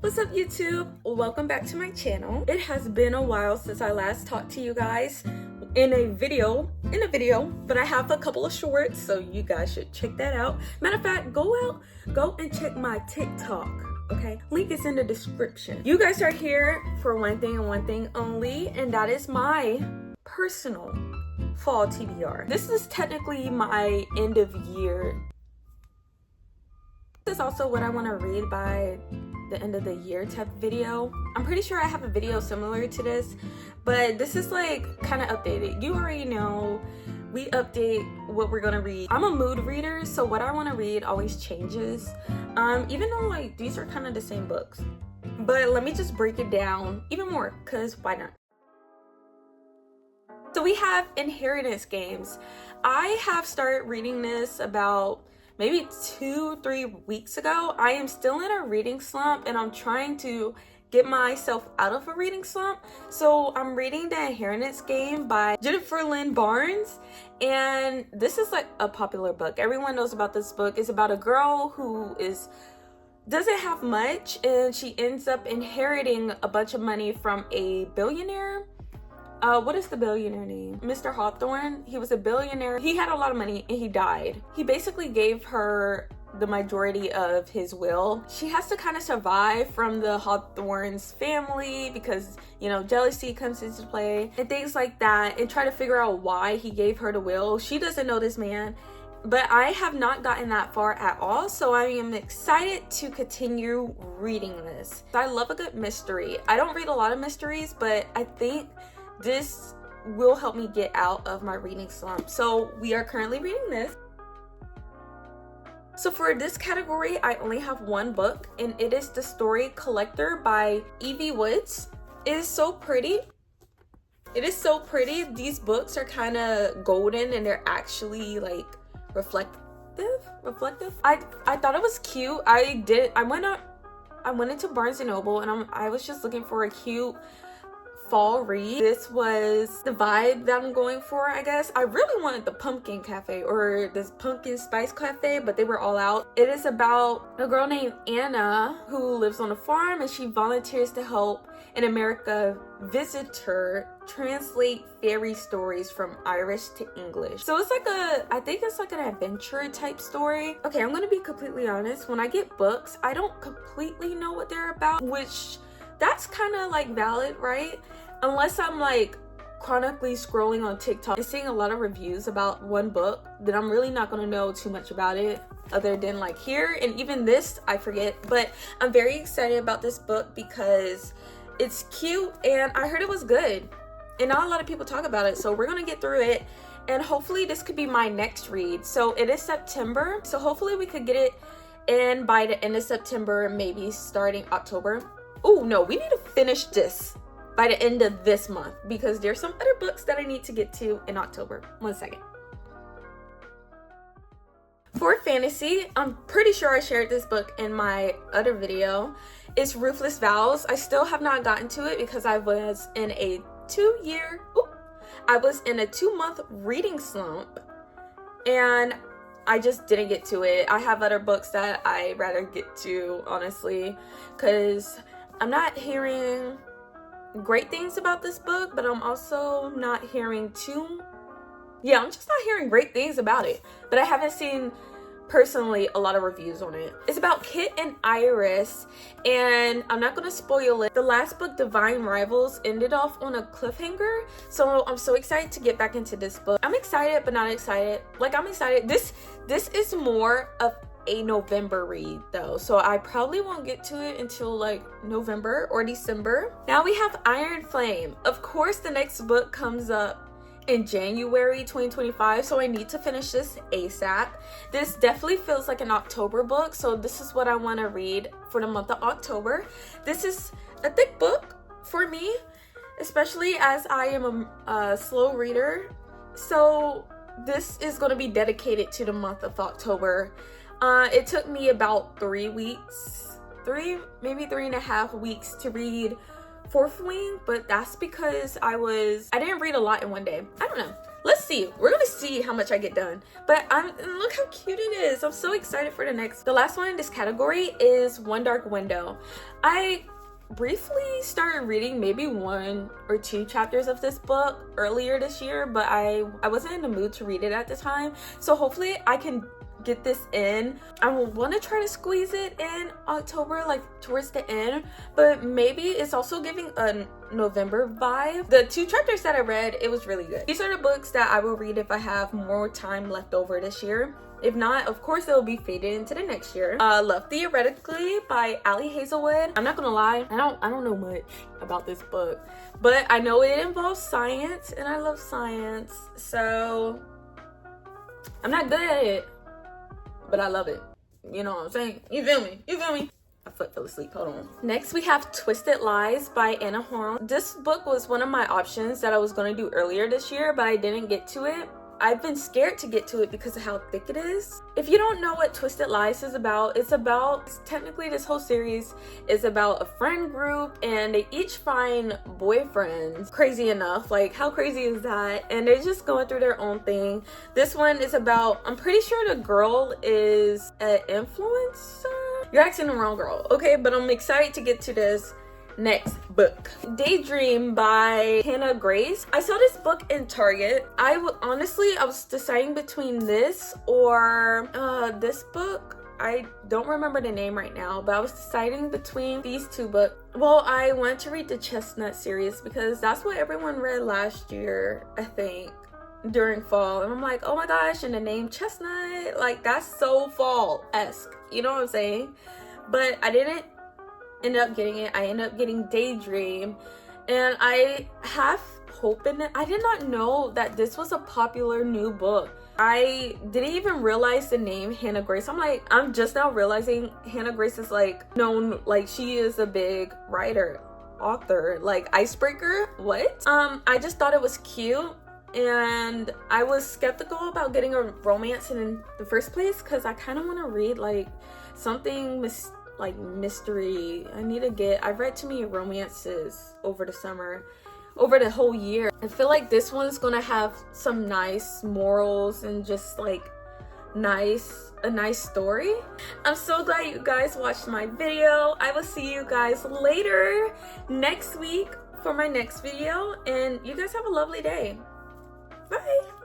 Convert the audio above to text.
What's up, YouTube? Welcome back to my channel. It has been a while since I last talked to you guys in a video, but I have a couple of shorts, so you guys should check that out. Matter of fact, go and check my TikTok, okay? Link is in the description. You guys are here for one thing and one thing only, and that is my personal fall TBR. This is technically my end of year. This is also what I want to read by the end of the year type video. I'm pretty sure I have a video similar to this, but this is like kind of updated. You already know we update what we're gonna read. I'm a mood reader, so what I want to read always changes, even though like these are kind of the same books. But let me just break it down even more, because why not? So we have Inheritance Games. I have started reading this about maybe 2-3 weeks ago. I am still in a reading slump, and I'm trying to get myself out of a reading slump. So I'm reading The Inheritance Game by Jennifer Lynn Barnes, and this is like a popular book. Everyone knows about this book. It's about a girl who doesn't have much, and she ends up inheriting a bunch of money from a billionaire. What is the billionaire name? Mr. Hawthorne. He was a billionaire. He had a lot of money and he died. He basically gave her the majority of his will. She has to kind of survive from the Hawthorne's family because, you know, jealousy comes into play and things like that, and try to figure out why he gave her the will. She doesn't know this man, but I have not gotten that far at all, so I am excited to continue reading this. I love a good mystery. I don't read a lot of mysteries, but I think this will help me get out of my reading slump. So we are currently reading this. So for this category, I only have one book, and it is The Story Collector by Evie Woods. It is so pretty. It is so pretty. These books are kind of golden, and they're actually like reflective. I thought it was cute. I went into Barnes & Noble, and I was just looking for a cute fall read. This was the vibe that I'm going for, I guess. I really wanted the pumpkin cafe or this pumpkin spice cafe, but they were all out. It is about a girl named Anna who lives on a farm, and she volunteers to help an America visitor translate fairy stories from Irish to English. So it's like I think it's like an adventure type story. Okay, I'm gonna be completely honest. When I get books, I don't completely know what they're about, which that's kind of like valid, right? Unless I'm like chronically scrolling on TikTok and seeing a lot of reviews about one book, then I'm really not gonna know too much about it other than like here, and even this I forget. But I'm very excited about this book because it's cute and I heard it was good, and not a lot of people talk about it, so we're gonna get through it, and hopefully this could be my next read. So it is September, so hopefully we could get it in by the end of September, maybe starting October. Oh no, we need to finish this by the end of this month because there's some other books that I need to get to in October. One second. For fantasy, I'm pretty sure I shared this book in my other video. It's Ruthless Vows. I still have not gotten to it because I was in a 2-month reading slump, and I just didn't get to it. I have other books that I rather get to, honestly, because I'm not hearing great things about this book, but I'm also not hearing I'm just not hearing great things about it. But I haven't seen personally a lot of reviews on it. It's about Kit and Iris, and I'm not gonna spoil it. The last book, Divine Rivals, ended off on a cliffhanger, so I'm so excited to get back into this book. I'm excited but not excited. Like, I'm excited. This is more of a November read though, so I probably won't get to it until like November or December. Now we have Iron Flame. Of course, the next book comes up in January 2025, so I need to finish this ASAP. This definitely feels like an October book, so this is what I want to read for the month of October. This is a thick book for me, especially as I am a slow reader, so this is going to be dedicated to the month of October. It took me about 3 weeks, maybe 3.5 weeks to read Fourth Wing, but that's because I didn't read a lot in one day. I don't know. Let's see. We're gonna see how much I get done. But look how cute it is. I'm so excited for the next. The last one in this category is One Dark Window. I briefly started reading maybe 1 or 2 chapters of this book earlier this year, but I wasn't in the mood to read it at the time. So hopefully I can get this in. I want to try to squeeze it in October, like towards the end, but maybe it's also giving a November vibe. The 2 chapters that I read, it was really good. These are the books that I will read if I have more time left over this year. If not, of course it will be faded into the next year. Love Theoretically by Ali Hazelwood. I'm not gonna lie, I don't know much about this book, but I know it involves science and I love science, so I'm not good at it, but I love it. You know what I'm saying? You feel me? You feel me? My foot fell asleep. Hold on. Next, we have Twisted Lies by Anna Horn. This book was one of my options that I was going to do earlier this year, but I didn't get to it. I've been scared to get to it because of how thick it is. If you don't know what Twisted Lies is about, technically this whole series is about a friend group and they each find boyfriends. Crazy enough, like how crazy is that? And they're just going through their own thing. This one is about, I'm pretty sure the girl is an influencer. You're asking the wrong girl, okay? But I'm excited to get to this next book. Daydream by Hannah Grace. I saw this book in Target. I was deciding between this or this book. I don't remember the name right now, but I was deciding between these 2 books. Well, I went to read the Chestnut series because that's what everyone read last year, I think, during fall. And I'm like, oh my gosh, and the name Chestnut, like that's so fall-esque. You know what I'm saying? But I didn't end up getting it. I ended up getting Daydream, and I have hope in it. I did not know that this was a popular new book. I didn't even realize the name Hannah Grace. I'm just now realizing Hannah Grace is like known, like she is a big writer, author, like Icebreaker. What? I just thought it was cute, and I was skeptical about getting a romance in the first place because I kind of want to read like something like mystery. I've read too many romances over the summer, over the whole year. I feel like this one's gonna have some nice morals and just like a nice story. I'm so glad you guys watched my video. I will see you guys later next week for my next video, and you guys have a lovely day. Bye.